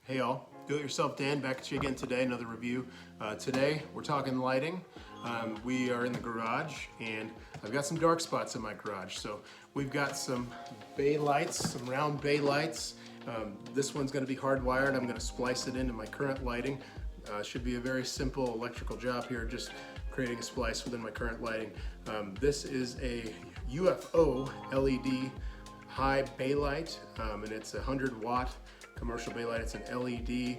Hey all, Do-It-Yourself Dan back at you again today, another review. Today we're talking lighting. We are in the garage and I've got some dark spots in my garage. So we've got some BayLights, some round BayLights. This one's going to be hardwired. I'm going to splice it into my current lighting. Should be a very simple electrical job here, just creating a splice within my current lighting. This is a UFO LED high BayLight, and it's a 100-watt commercial BayLight. It's an LED,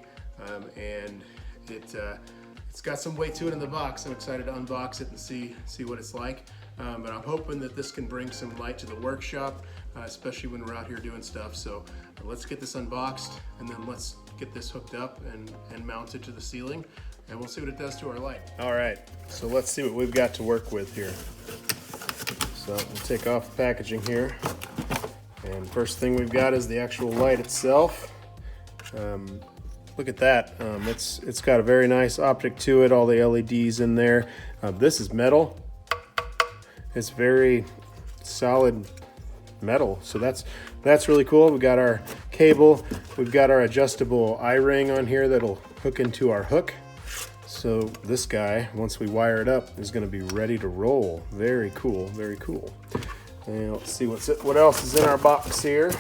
and it's got some weight to it in the box. I'm excited to unbox it and see what it's like. But I'm hoping that this can bring some light to the workshop, especially when we're out here doing stuff. So let's get this unboxed, and then let's get this hooked up and mounted to the ceiling, and we'll see what it does to our light. All right, so let's see what we've got to work with here. So we'll take off the packaging here, and first thing we've got is the actual light itself. Look at that. It's got a very nice optic to it, all the LEDs in there. This is metal. It's very solid metal, so that's really cool. We've got our cable, we've got our adjustable eye-ring on here that'll hook into our hook. So this guy, once we wire it up, is going to be ready to roll. Very cool, very cool. And let's see what else is in our box here.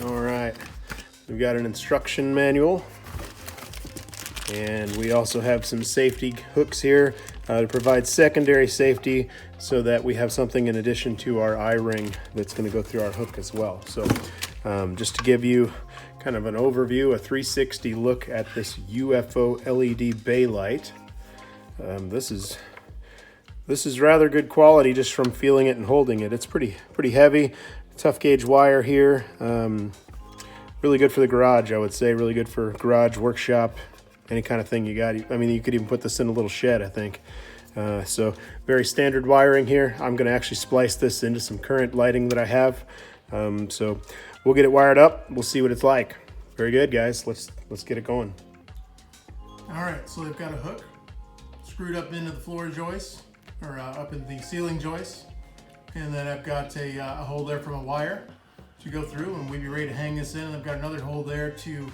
All right, we've got an instruction manual, and we also have some safety hooks here to provide secondary safety, so that we have something in addition to our eye-ring that's going to go through our hook as well. So just to give you kind of an overview, a 360 look at this UFO LED BayLight. This is rather good quality just from feeling it and holding it. It's pretty heavy, tough gauge wire here. Really good for the garage, I would say. Really good for garage, workshop, any kind of thing you got. I mean, you could even put this in a little shed, I think. So very standard wiring here. I'm going to actually splice this into some current lighting that I have. So we'll get it wired up. We'll see what it's like. Very good, guys. Let's get it going. All right, so they've got a hook screwed up into the floor joist, or up in the ceiling joist. And then I've got a hole there from a wire to go through, and we'd be ready to hang this in. And I've got another hole there to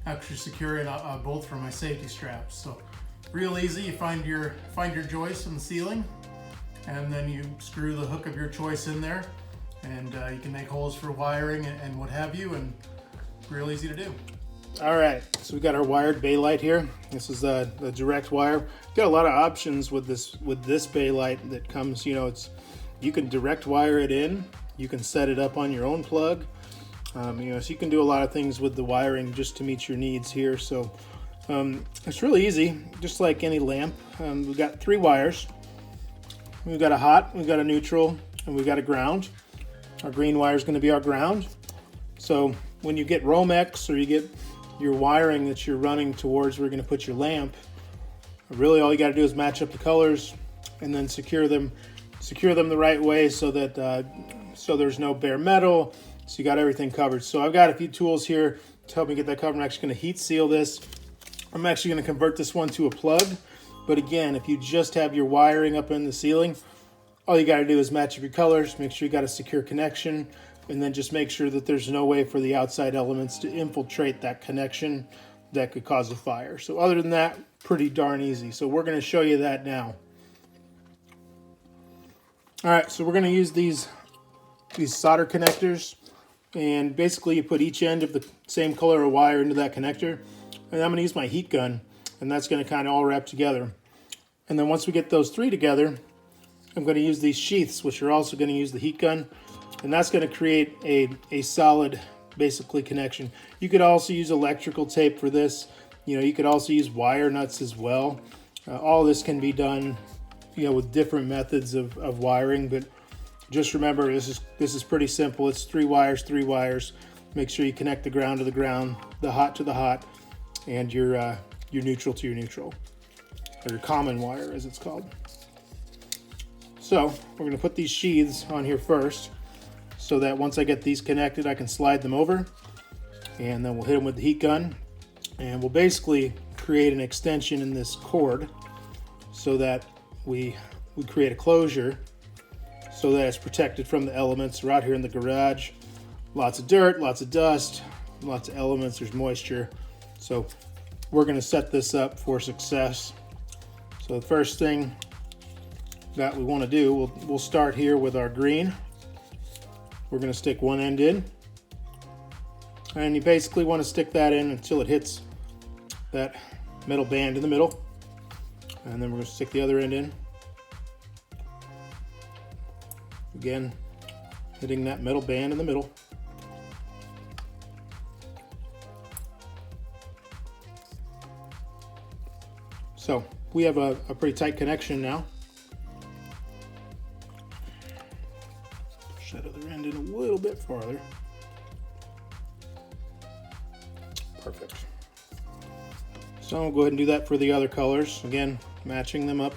actually secure it, a bolt for my safety straps. So real easy. You find your joist in the ceiling, and then you screw the hook of your choice in there, and you can make holes for wiring and what have you, and real easy to do. All right, so we've got our wired BayLight here. This is the direct wire. Got a lot of options with this BayLight that comes. You can direct wire it in. You can set it up on your own plug. So you can do a lot of things with the wiring just to meet your needs here. So it's really easy, just like any lamp. We've got 3 wires. We've got a hot, we've got a neutral, and we've got a ground. Our green wire is going to be our ground. So when you get Romex, or you get your wiring that you're running towards where you're going to put your lamp, really all you got to do is match up the colors and then secure them the right way, so that so there's no bare metal. So you got everything covered. So I've got a few tools here to help me get that covered. I'm actually going to heat seal this. I'm actually going to convert this one to a plug. But again, if you just have your wiring up in the ceiling, all you got to do is match up your colors, make sure you got a secure connection, and then just make sure that there's no way for the outside elements to infiltrate that connection that could cause a fire. So other than that, pretty darn easy. So we're going to show you that now. All right, so we're going to use these solder connectors, and basically you put each end of the same color of wire into that connector, and I'm going to use my heat gun, and that's going to kind of all wrap together. And then once we get those 3 together, I'm going to use these sheaths, which are also going to use the heat gun, and that's going to create a solid, basically, connection. You could also use electrical tape for this. You could also use wire nuts as well. All this can be done with different methods of wiring, but just remember, this is pretty simple. It's 3 wires. Make sure you connect the ground to the ground, the hot to the hot, and your neutral to your neutral, or your common wire as it's called. So we're going to put these sheaths on here first, so that once I get these connected, I can slide them over, and then we'll hit them with the heat gun, and we'll basically create an extension in this cord so that we create a closure so that it's protected from the elements. We're out here in the garage. lots of dirt, lots of dust, lots of elements, there's moisture. So we're gonna set this up for success. So the first thing that we wanna do, we'll start here with our green. We're gonna stick one end in. And you basically wanna stick that in until it hits that metal band in the middle. And then we're gonna stick the other end in. Again, hitting that metal band in the middle. So we have a pretty tight connection now. Push that other end in a little bit farther. Perfect. So I'll go ahead and do that for the other colors. Again, matching them up.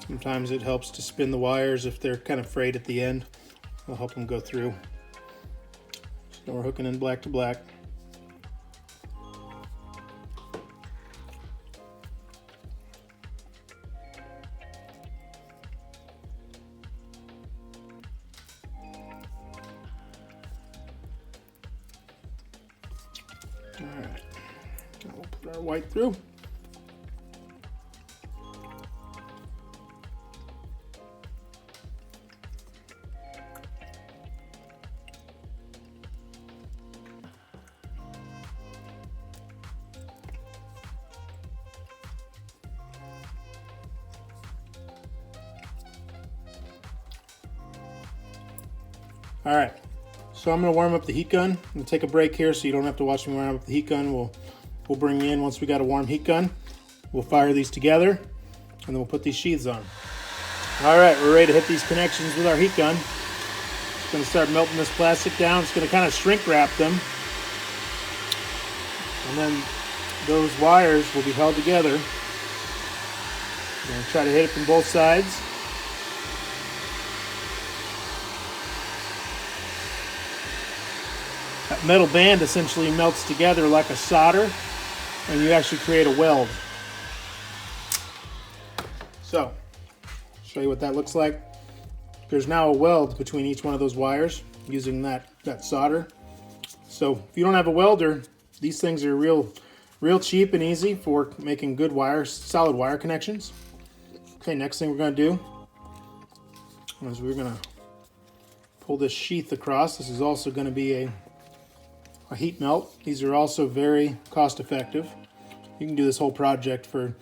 Sometimes it helps to spin the wires if they're kind of frayed at the end. It'll help them go through. So we're hooking in black to black. All right, now we'll put our white through. All right, so I'm gonna warm up the heat gun. I'm gonna take a break here so you don't have to watch me warm up the heat gun. We'll bring you in once we got a warm heat gun. We'll fire these together and then we'll put these sheaths on. All right, we're ready to hit these connections with our heat gun. It's gonna start melting this plastic down. It's gonna kind of shrink wrap them. And then those wires will be held together. We're gonna try to hit it from both sides. That metal band essentially melts together like a solder, and you actually create a weld. So, show you what that looks like. There's now a weld between each one of those wires using that solder. So if you don't have a welder, these things are real cheap and easy for making good wires, solid wire connections. Okay, next thing we're gonna do is we're gonna pull this sheath across. This is also gonna be a heat melt. These are also very cost effective. You can do this whole project for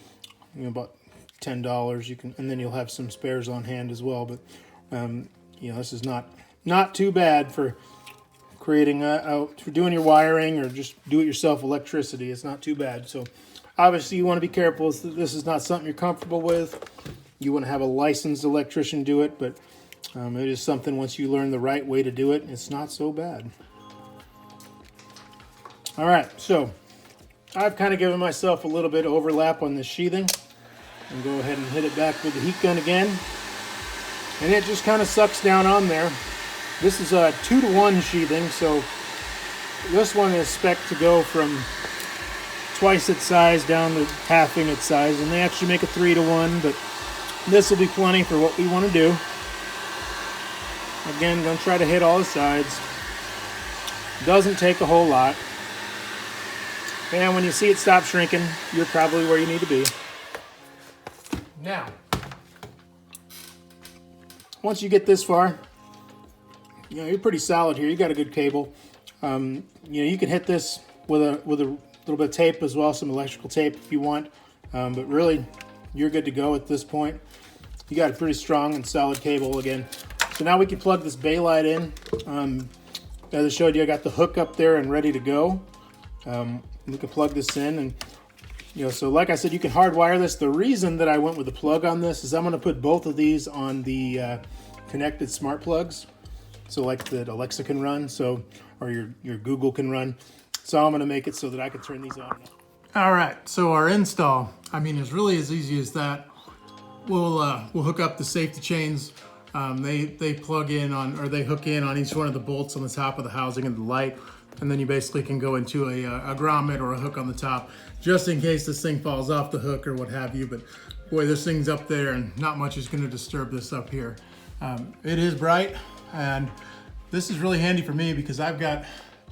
about $10. You can, and then you'll have some spares on hand as well. But this is not too bad for creating for doing your wiring or just do it yourself electricity. It's not too bad. So obviously you want to be careful. This is not something you're comfortable with. You want to have a licensed electrician do it, but it is something once you learn the right way to do it, it's not so bad. All right, so I've kind of given myself a little bit of overlap on this sheathing. And go ahead and hit it back with the heat gun again. And it just kind of sucks down on there. This is a 2-to-1 sheathing, so this one is spec to go from twice its size down to halving its size, and they actually make a 3-to-1, but this will be plenty for what we want to do. Again, I'm going to try to hit all the sides. Doesn't take a whole lot. And when you see it stop shrinking, you're probably where you need to be. Now, once you get this far, you're pretty solid here. You got a good cable. You can hit this with a little bit of tape as well, some electrical tape if you want. But really, you're good to go at this point. You got a pretty strong and solid cable again. So now we can plug this BayLight in. As I showed you, I got the hook up there and ready to go. We can plug this in, and so like I said, you can hardwire this. The reason that I went with the plug on this is I'm going to put both of these on the connected smart plugs, so like that Alexa can run, or your Google can run. So I'm going to make it so that I can turn these on. All right, so our install, is really as easy as that. We'll hook up the safety chains. They plug in on, or they hook in on each one of the bolts on the top of the housing of the light. and then you basically can go into a grommet or a hook on the top, just in case this thing falls off the hook or what have you. But boy, this thing's up there and not much is gonna disturb this up here. It is bright, and this is really handy for me because I've got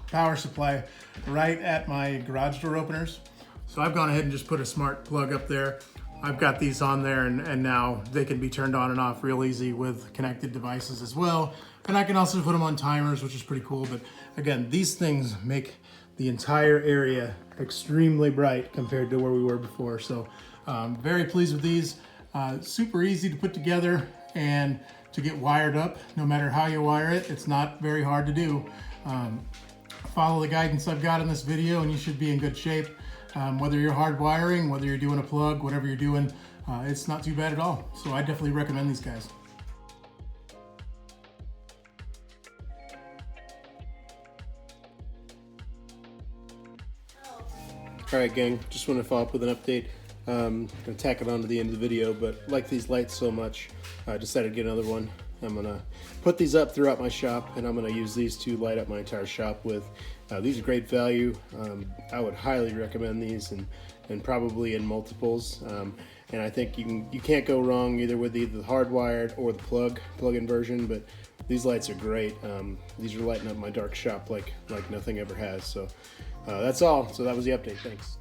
power supply right at my garage door openers. So I've gone ahead and just put a smart plug up there. I've got these on there, and now they can be turned on and off real easy with connected devices as well. And I can also put them on timers, which is pretty cool. But again, these things make the entire area extremely bright compared to where we were before. So very pleased with these. Super easy to put together and to get wired up. No matter how you wire it, it's not very hard to do. Follow the guidance I've got in this video and you should be in good shape. Whether you're hard wiring, whether you're doing a plug, whatever you're doing, it's not too bad at all. So I definitely recommend these guys. All right, gang, just want to follow up with an update. Gonna tack it on to the end of the video, but like these lights so much, I decided to get another one. I'm gonna put these up throughout my shop, and I'm gonna use these to light up my entire shop with. These are great value. I would highly recommend these, and probably in multiples. And I think you can't go wrong either with either the hardwired or the plug-in version. But these lights are great. These are lighting up my dark shop like nothing ever has. So that's all. So that was the update. Thanks.